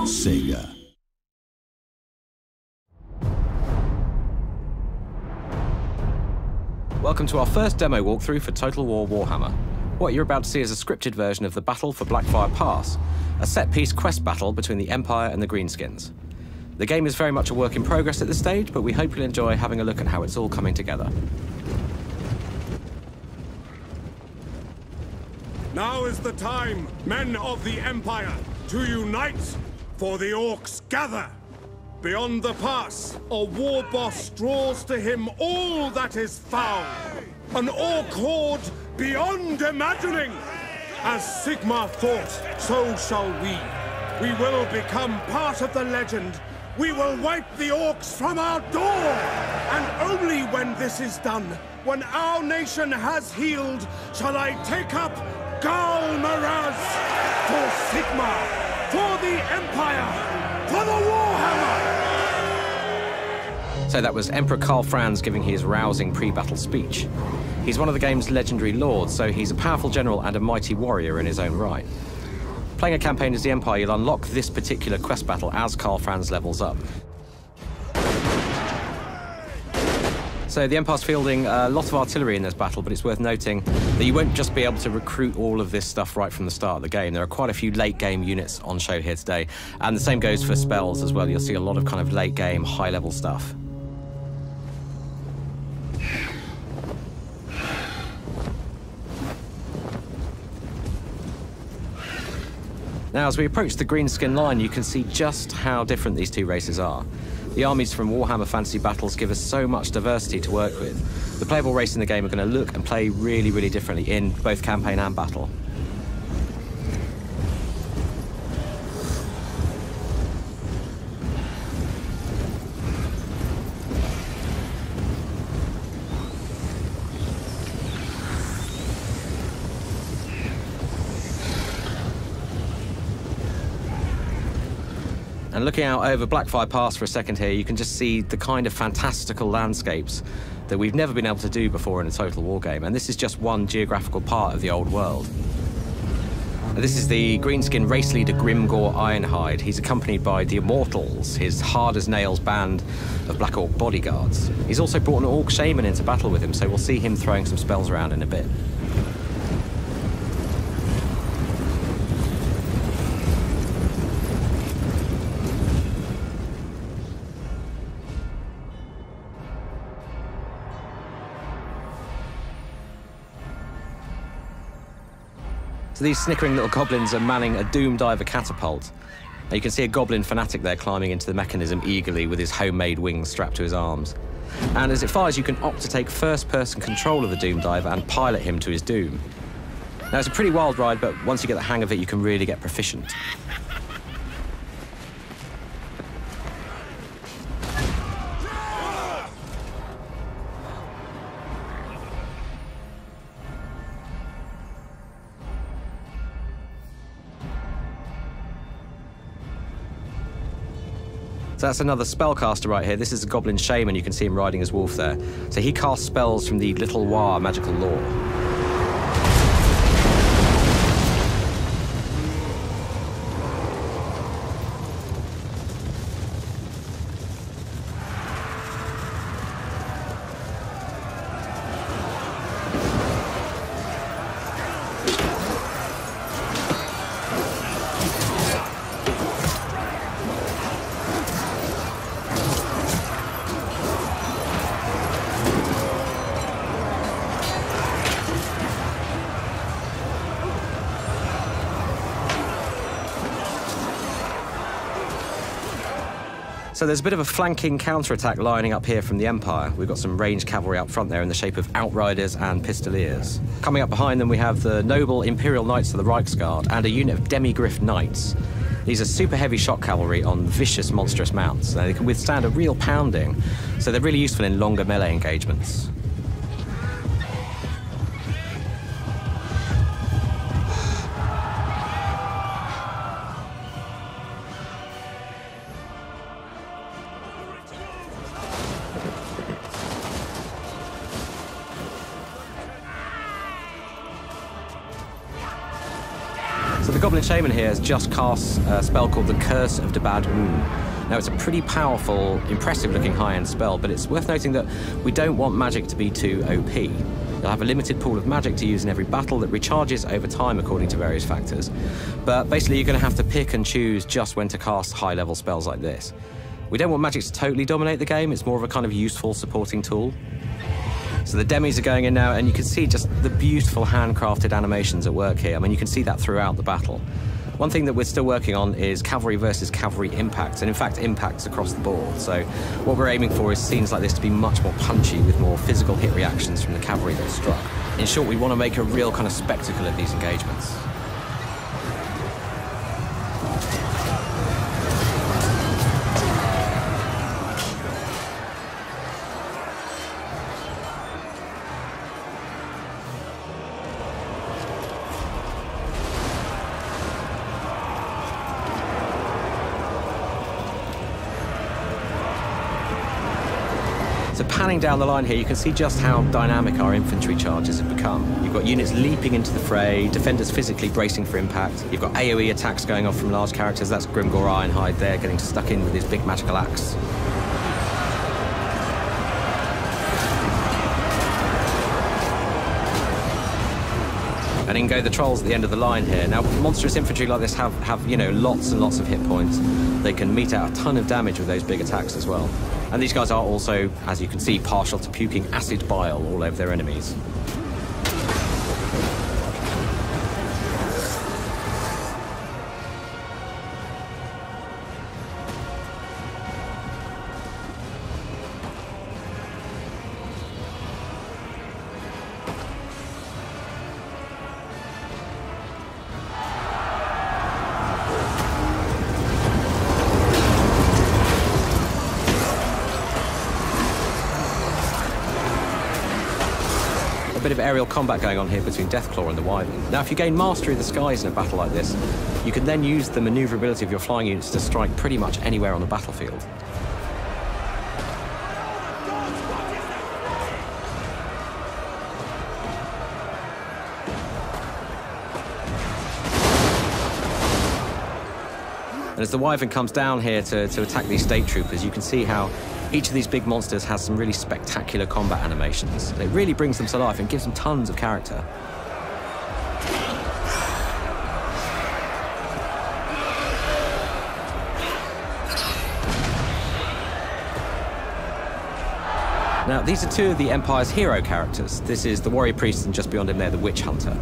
Sega. Welcome to our first demo walkthrough for Total War Warhammer. What you're about to see is a scripted version of the battle for Blackfire Pass, a set-piece quest battle between the Empire and the Greenskins. The game is very much a work in progress at this stage, but we hope you'll enjoy having a look at how it's all coming together. Now is the time, men of the Empire, to unite, for the Orcs gather. Beyond the pass, a war boss draws to him all that is foul. An Orc horde beyond imagining. As Sigmar thought, so shall we. We will become part of the legend. We will wipe the Orcs from our door. And only when this is done, when our nation has healed, shall I take up Gal Maraz for Sigmar, for the Empire, for the Warhammer! So that was Emperor Karl Franz giving his rousing pre-battle speech. He's one of the game's legendary lords, so he's a powerful general and a mighty warrior in his own right. Playing a campaign as the Empire, you'll unlock this particular quest battle as Karl Franz levels up. So the Empire's fielding a lot of artillery in this battle, but it's worth noting that you won't just be able to recruit all of this stuff right from the start of the game. There are quite a few late-game units on show here today, and the same goes for spells as well. You'll see a lot of kind of late-game, high-level stuff. Now, as we approach the Greenskin line, you can see just how different these two races are. The armies from Warhammer Fantasy Battles give us so much diversity to work with. The playable races in the game are going to look and play really, really differently in both campaign and battle. And looking out over Blackfire Pass for a second here, you can just see the kind of fantastical landscapes that we've never been able to do before in a Total War game. And this is just one geographical part of the old world. This is the Greenskin race leader Grimgor Ironhide. He's accompanied by the Immortals, his hard-as-nails band of Black Orc bodyguards. He's also brought an Orc Shaman into battle with him, so we'll see him throwing some spells around in a bit. So these snickering little goblins are manning a Doom Diver catapult. Now you can see a goblin fanatic there climbing into the mechanism eagerly with his homemade wings strapped to his arms. And as it fires, you can opt to take first-person control of the Doom Diver and pilot him to his doom. Now it's a pretty wild ride, but once you get the hang of it, you can really get proficient. So that's another spellcaster right here. This is a Goblin Shaman. You can see him riding his wolf there. So he casts spells from the Little War magical lore. So there's a bit of a flanking counterattack lining up here from the Empire. We've got some ranged cavalry up front there in the shape of Outriders and Pistoliers. Coming up behind them, we have the noble Imperial Knights of the Reichsguard and a unit of Demigriff Knights. These are super heavy shock cavalry on vicious, monstrous mounts. Now, they can withstand a real pounding, so they're really useful in longer melee engagements. So the Goblin Shaman here has just cast a spell called the Curse of the Bad Moon. Now, it's a pretty powerful, impressive-looking high-end spell, but it's worth noting that we don't want magic to be too OP. You'll have a limited pool of magic to use in every battle that recharges over time according to various factors. But basically, you're going to have to pick and choose just when to cast high-level spells like this. We don't want magic to totally dominate the game. It's more of a kind of useful supporting tool. So the demis are going in now, and you can see just the beautiful handcrafted animations at work here. I mean, you can see that throughout the battle. One thing that we're still working on is cavalry versus cavalry impacts, and in fact impacts across the board. So what we're aiming for is scenes like this to be much more punchy with more physical hit reactions from the cavalry that struck. In short, we want to make a real kind of spectacle of these engagements. So panning down the line here, you can see just how dynamic our infantry charges have become. You've got units leaping into the fray, defenders physically bracing for impact. You've got AoE attacks going off from large characters. That's Grimgor Ironhide there, getting stuck in with his big magical axe. And in go the trolls at the end of the line here. Now, monstrous infantry like this have you know, lots and lots of hit points. They can mete out a ton of damage with those big attacks as well. And these guys are also, as you can see, partial to puking acid bile all over their enemies. A bit of aerial combat going on here between Deathclaw and the Wyvern. Now, if you gain mastery of the skies in a battle like this, you can then use the maneuverability of your flying units to strike pretty much anywhere on the battlefield. And as the Wyvern comes down here to attack these state troopers, you can see how each of these big monsters has some really spectacular combat animations. It really brings them to life and gives them tons of character. Now, these are two of the Empire's hero characters. This is the Warrior Priest, and just beyond him there, the Witch Hunter.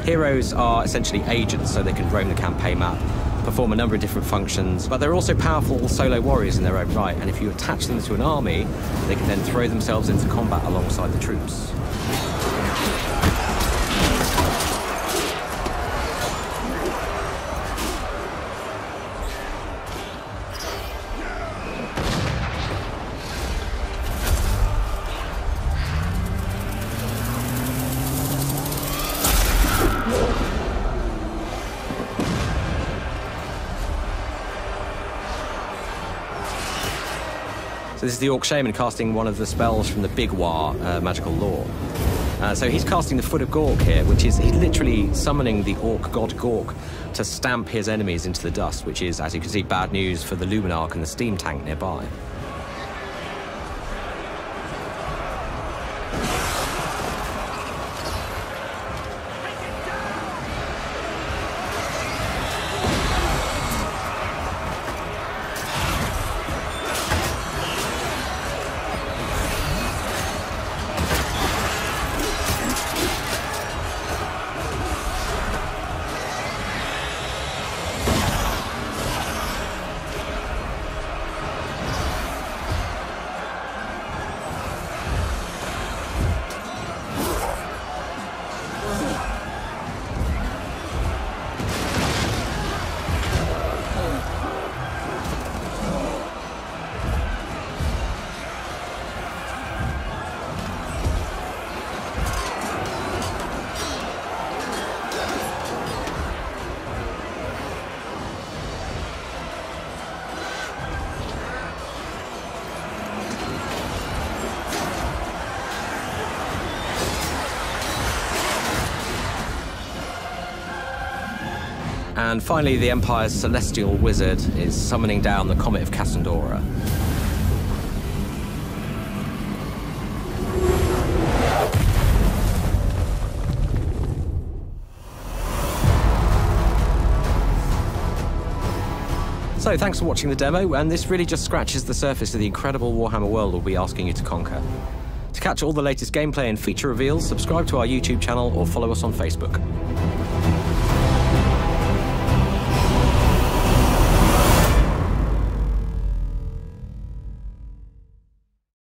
Heroes are essentially agents, so they can roam the campaign map, perform a number of different functions, but they're also powerful solo warriors in their own right, and if you attach them to an army, they can then throw themselves into combat alongside the troops. So this is the Orc Shaman casting one of the spells from the Big War magical lore. So he's casting the Foot of Gork here, which is he's literally summoning the Orc god Gork to stamp his enemies into the dust, which is, as you can see, bad news for the Luminarch and the steam tank nearby. And finally, the Empire's celestial wizard is summoning down the Comet of Cassandora. So thanks for watching the demo, and this really just scratches the surface of the incredible Warhammer world we'll be asking you to conquer. To catch all the latest gameplay and feature reveals, subscribe to our YouTube channel or follow us on Facebook.